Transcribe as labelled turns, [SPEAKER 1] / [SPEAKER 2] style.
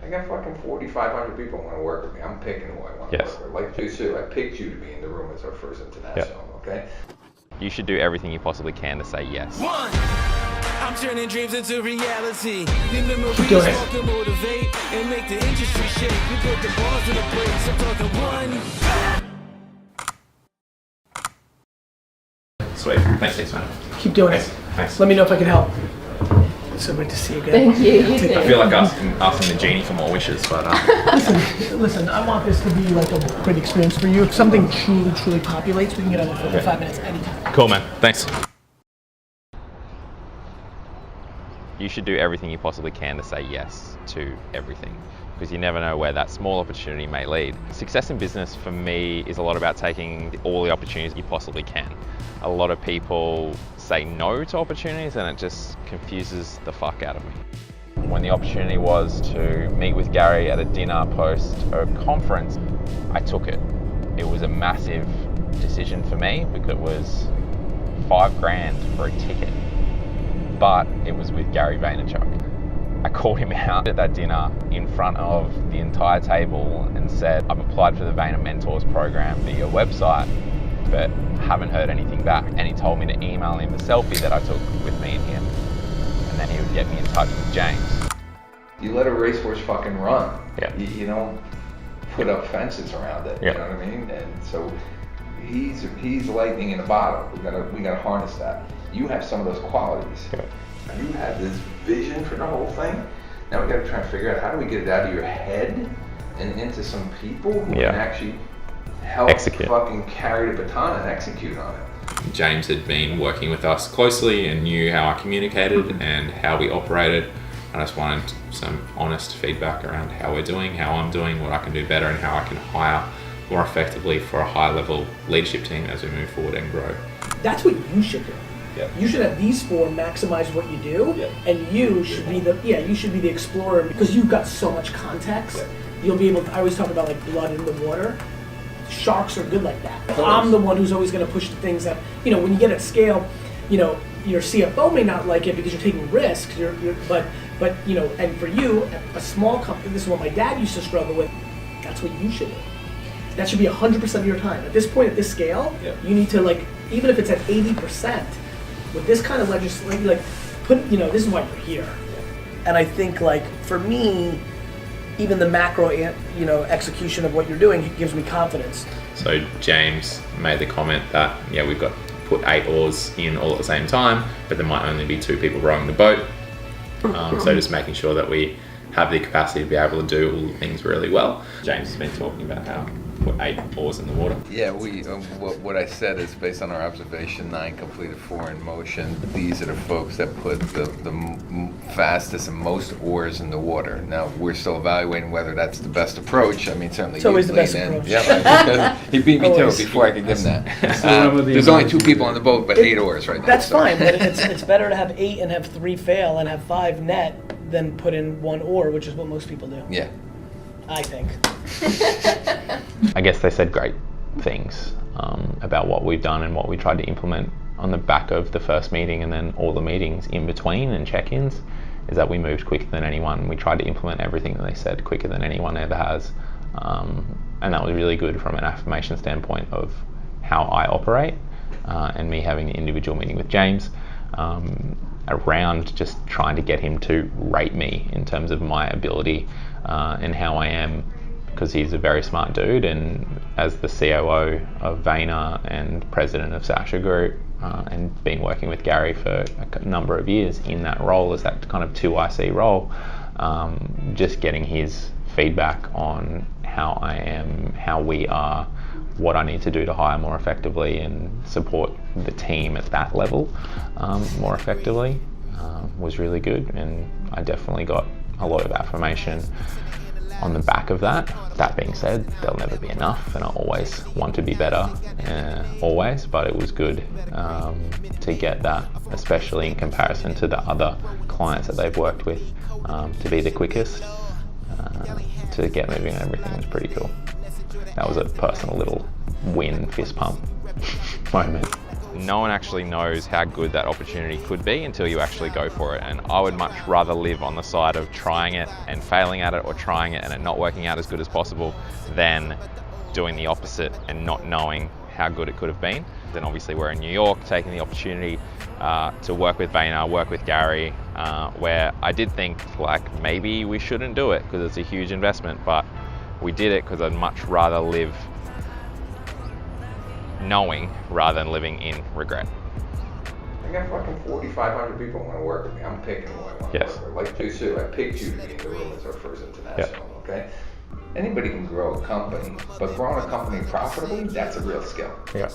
[SPEAKER 1] I got fucking 4,500 people who want to work with me. I'm picking who I want to work with. Like you too, I picked you to be in the room as our first international, okay?
[SPEAKER 2] You should do everything you possibly can to say yes.
[SPEAKER 3] I'm turning dreams into reality.
[SPEAKER 4] Keep doing it.
[SPEAKER 3] To motivate and make the industry shake. We put the balls in the place. I'm talking one.
[SPEAKER 4] Sweet. Thanks, man.
[SPEAKER 5] Keep doing it.
[SPEAKER 4] Thanks.
[SPEAKER 5] Let me know if I can help. It's so great to see you again.
[SPEAKER 6] Thank you. You too.
[SPEAKER 4] I feel like asking the genie for more wishes, but
[SPEAKER 5] Listen, I want this to be like a great experience for you. If something truly populates, we can get out of 5 minutes anytime.
[SPEAKER 4] cool, man. Thanks.
[SPEAKER 2] You should do everything you possibly can to say yes to everything, because you never know where that small opportunity may lead. Success in business for me is a lot about taking all the opportunities you possibly can. A lot of people say no to opportunities and it just confuses the fuck out of me. When the opportunity was to meet with Gary at a dinner post a conference, I took it. It was a massive decision for me because it was $5,000 for a ticket, but it was with Gary Vaynerchuk. I called him out at that dinner in front of the entire table and said, I've applied for the Vayner Mentors program via your website, but haven't heard anything back. And he told me to email him a selfie that I took with me and him, and then he would get me in touch with James.
[SPEAKER 1] You let a racehorse fucking run.
[SPEAKER 2] Yeah.
[SPEAKER 1] You don't put up fences around it.
[SPEAKER 2] Yeah.
[SPEAKER 1] You know what I mean? And so he's lightning in a bottle. We gotta harness that. You have some of those qualities.
[SPEAKER 2] Yeah.
[SPEAKER 1] You have this vision for the whole thing. Now we gotta try and figure out how do we get it out of your head and into some people who can actually help fucking carry the baton and execute on it.
[SPEAKER 4] James had been working with us closely and knew how I communicated and how we operated. I just wanted some honest feedback around how we're doing, how I'm doing, what I can do better, and how I can hire more effectively for a high-level leadership team as we move forward and grow.
[SPEAKER 5] That's what you should do.
[SPEAKER 4] Yep.
[SPEAKER 5] You should have these four maximize what you do, and you should be the explorer because you've got so much context.
[SPEAKER 4] Yep.
[SPEAKER 5] You'll be able to, I always talk about like blood in the water. Sharks are good like that. I'm the one who's always going to push the things that, when you get at scale, your CFO may not like it because you're taking risks. But and for you, a small company, this is what my dad used to struggle with. That's what you should do. That should be 100% of your time. At this point, at this scale, you need to even if it's at 80%, with this kind of legislation, this is why you're here. And I think for me, even the macro, execution of what you're doing gives me confidence.
[SPEAKER 4] So James made the comment that, we've got to put 8 oars in all at the same time, but there might only be 2 people rowing the boat. So just making sure that we have the capacity to be able to do all the things really well. James has been talking about how put 8 oars in the water.
[SPEAKER 1] Yeah, what I said is based on our observation, 9 completed, 4 in motion. These are the folks that put the fastest and most oars in the water. Now, we're still evaluating whether that's the best approach. I mean, certainly
[SPEAKER 5] it's always the best approach.
[SPEAKER 1] Yeah, he beat me too before I could give him that. There's only 2 people on the boat, but 8 oars right now.
[SPEAKER 5] That's fine, but it's better to have 8 and have 3 fail and have 5 net than put in 1 oar, which is what most people do.
[SPEAKER 1] Yeah.
[SPEAKER 5] I think.
[SPEAKER 2] I guess they said great things about what we've done and what we tried to implement on the back of the first meeting and then all the meetings in between and check-ins, is that we moved quicker than anyone. We tried to implement everything that they said quicker than anyone ever has. And that was really good from an affirmation standpoint of how I operate, and me having the individual meeting with James around just trying to get him to rate me in terms of my ability and how I am, because he's a very smart dude, and as the COO of Vayner and president of Sasha Group, and been working with Gary for a number of years in that role as that kind of 2IC role, just getting his feedback on how I am, how we are, what I need to do to hire more effectively and support the team at that level more effectively was really good, and I definitely got a lot of affirmation on the back of that. That being said, there'll never be enough, and I always want to be better, always, but it was good to get that, especially in comparison to the other clients that they've worked with, to be the quickest, to get moving and everything was pretty cool. That was a personal little win, fist pump moment. no one actually knows how good that opportunity could be until you actually go for it. And I would much rather live on the side of trying it and failing at it, or trying it and it not working out as good as possible, than doing the opposite and not knowing how good it could have been. Then obviously we're in New York, taking the opportunity to work with Vayner, work with Gary, where I did think like maybe we shouldn't do it because it's a huge investment, but we did it because I'd much rather live knowing rather than living in regret.
[SPEAKER 1] I got fucking 4,500 people want to work with me. I'm picking who I want to
[SPEAKER 2] Yes.
[SPEAKER 1] work with. Like you said, I picked you to be in the room as our first international, okay? Anybody can grow a company, but growing a company profitably, that's a real skill.
[SPEAKER 2] Yeah.